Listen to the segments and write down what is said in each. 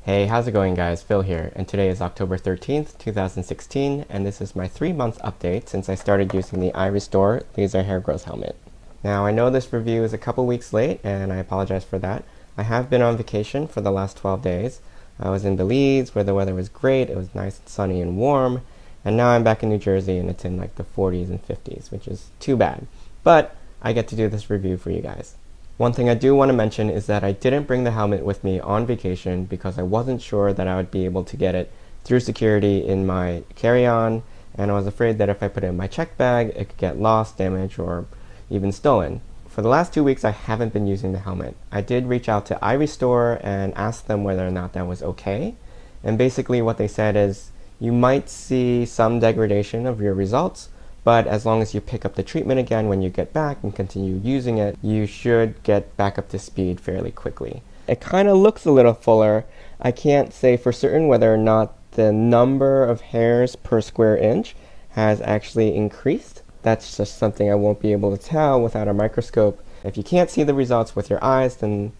Hey, how's it going guys? Phil here, and today is October 13th, 2016, and this is my 3-month update since I started using the iRestore laser hair growth helmet. Now, I know this review is a couple weeks late, and I apologize for that. I have been on vacation for the last 12 days. I was in Belize, where the weather was great, it was nice and sunny and warm, and now I'm back in New Jersey, and it's in like the 40s and 50s, which is too bad. But I get to do this review for you guys. One thing I do want to mention is that I didn't bring the helmet with me on vacation because I wasn't sure that I would be able to get it through security in my carry-on, and I was afraid that if I put it in my check bag, it could get lost, damaged, or even stolen. For the last 2 weeks, I haven't been using the helmet. I did reach out to iRestore and ask them whether or not that was okay, and basically what they said is you might see some degradation of your results, but as long as you pick up the treatment again when you get back and continue using it, you should get back up to speed fairly quickly. It kind of looks a little fuller. I can't say for certain whether or not the number of hairs per square inch has actually increased. That's just something I won't be able to tell without a microscope. If you can't see the results with your eyes, then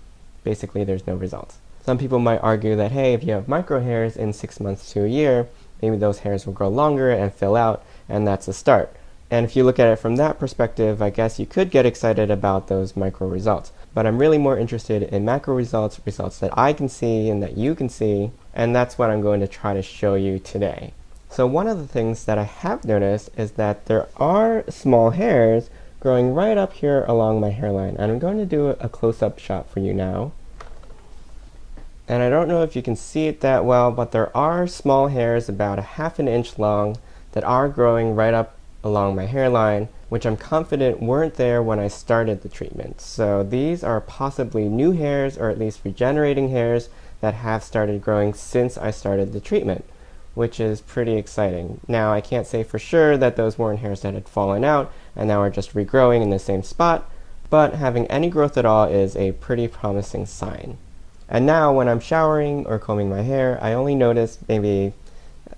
basically there's no results. Some people might argue that, hey, if you have micro hairs in 6 months to a year, maybe those hairs will grow longer and fill out, and that's a start. And if you look at it from that perspective, I guess you could get excited about those micro results. But I'm really more interested in macro results, results that I can see and that you can see, and that's what I'm going to try to show you today. So one of the things that I have noticed is that there are small hairs growing right up here along my hairline. And I'm going to do a close-up shot for you now. And I don't know if you can see it that well, but there are small hairs about 1/2 inch long that are growing right up along my hairline, which I'm confident weren't there when I started the treatment. So these are possibly new hairs, or at least regenerating hairs, that have started growing since I started the treatment, which is pretty exciting. Now, I can't say for sure that those weren't hairs that had fallen out and now are just regrowing in the same spot, but having any growth at all is a pretty promising sign. And now, when I'm showering or combing my hair, I only notice maybe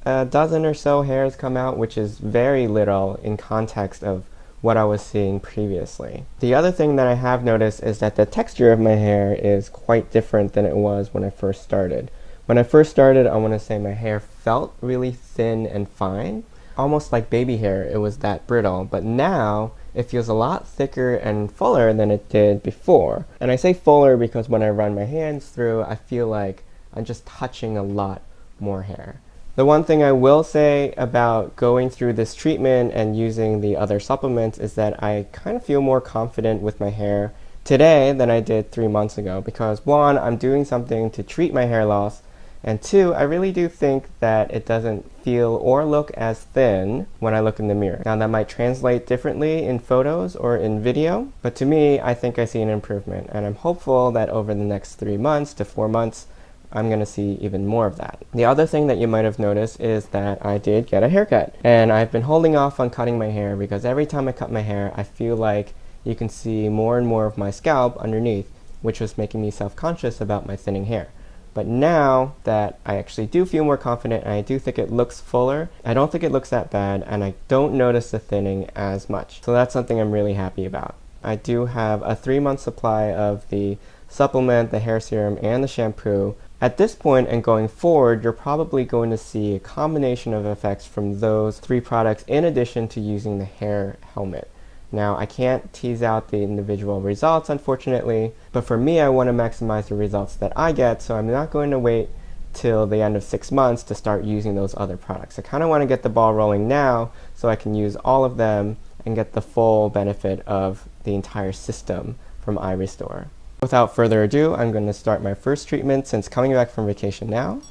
a dozen or so hairs come out, which is very little in context of what I was seeing previously. The other thing that I have noticed is that the texture of my hair is quite different than it was when I first started. When I first started, I want to say my hair felt really thin and fine, almost like baby hair. It was that brittle, but now it feels a lot thicker and fuller than it did before. And I say fuller because when I run my hands through, I feel like I'm just touching a lot more hair. The one thing I will say about going through this treatment and using the other supplements is that I kind of feel more confident with my hair today than I did 3 months ago, because one, I'm doing something to treat my hair loss, and two, I really do think that it doesn't feel or look as thin when I look in the mirror. Now, that might translate differently in photos or in video, but to me, I think I see an improvement, and I'm hopeful that over the next 3 months to 4 months, I'm going to see even more of that. The other thing that you might have noticed is that I did get a haircut. And I've been holding off on cutting my hair because every time I cut my hair, I feel like you can see more and more of my scalp underneath, which was making me self-conscious about my thinning hair. But now that I actually do feel more confident and I do think it looks fuller, I don't think it looks that bad, and I don't notice the thinning as much. So that's something I'm really happy about. I do have a 3-month supply of the supplement, the hair serum, and the shampoo. At this point and going forward, you're probably going to see a combination of effects from those 3 products in addition to using the hair helmet. Now, I can't tease out the individual results, unfortunately, but for me, I want to maximize the results that I get, so I'm not going to wait till the end of 6 months to start using those other products. I kind of want to get the ball rolling now so I can use all of them and get the full benefit of the entire system from iRestore. Without further ado, I'm going to start my first treatment since coming back from vacation now.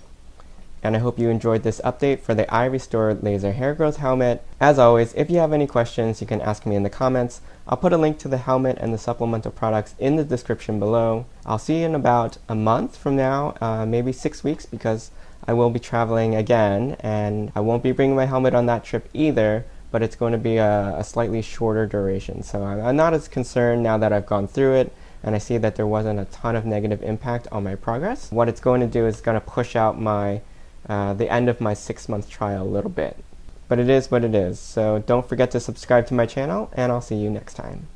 And I hope you enjoyed this update for the iRestore Laser Hair Growth Helmet. As always, if you have any questions, you can ask me in the comments. I'll put a link to the helmet and the supplemental products in the description below. I'll see you in about a month from now, maybe 6 weeks, because I will be traveling again, and I won't be bringing my helmet on that trip either, but it's going to be a slightly shorter duration. So I'm not as concerned now that I've gone through it, and I see that there wasn't a ton of negative impact on my progress. What it's going to do is going to push out my the end of my 6-month trial a little bit. But it is what it is, so don't forget to subscribe to my channel, and I'll see you next time.